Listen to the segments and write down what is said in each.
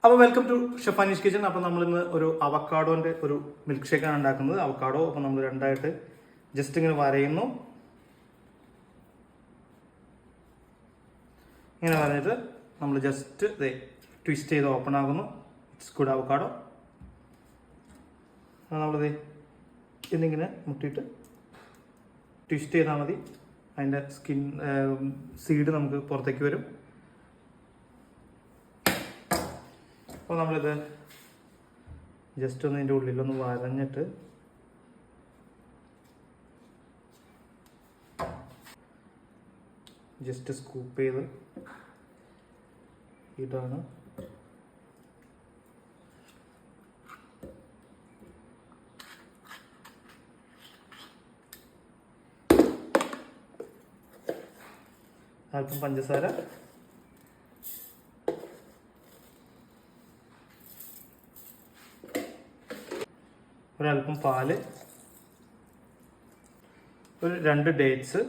അപ്പോൾ welcome to chef Aneesh kitchen. അപ്പോൾ നമ്മളിന്ന് ഒരു അവക്കാഡോൻ്റെ ഒരു മിൽക്ക് ഷേക്കാണ് ഉണ്ടാക്കുന്നത്. അവക്കാഡോ അപ്പോൾ നമ്മൾ രണ്ടായിട്ട് ജസ്റ്റ് ഇങ്ങനെ വരയുന്നു. ഇങ്ങനെ വരഞ്ഞിട്ട് നമ്മൾ ജസ്റ്റ് ട്വിസ്റ്റ് ചെയ്ത് ഓപ്പൺ ആകുന്നു. It's good avocado. നമ്മളിത് എന്നിങ്ങനെ മുട്ടിയിട്ട് ട്വിസ്റ്റ് ചെയ്താൽ മതി. അതിൻ്റെ സീഡ് നമുക്ക് പുറത്തേക്ക് വരും. അപ്പോൾ നമ്മളിത് ജസ്റ്റ് ഒന്ന് ഇതിൻ്റെ ഉള്ളിലൊന്ന് വരഞ്ഞിട്ട് ജസ്റ്റ് സ്കൂപ്പ് ചെയ്ത് ഇതാണ്. അല്പം പഞ്ചസാര, ഒരല്പം പാല്, ഒരു 2 ഡേറ്റ്സ്,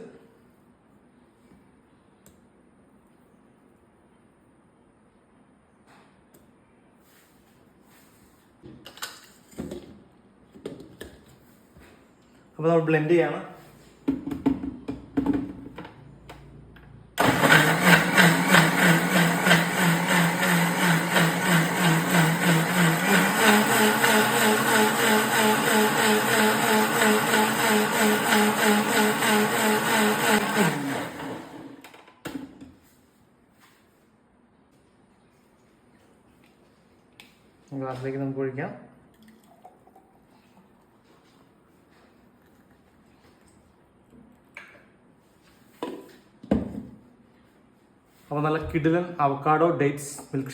അപ്പോൾ നമ്മൾ ബ്ലെൻഡ് ചെയ്യാണ്. ഗ്ലാസ്സിലേക്ക് നമുക്ക് ഒഴിക്കാം. അപ്പോൾ നല്ല കിടിലൻ അവക്കാഡോ ഡേറ്റ്സ് മിൽക്ക് ഷേക്ക്.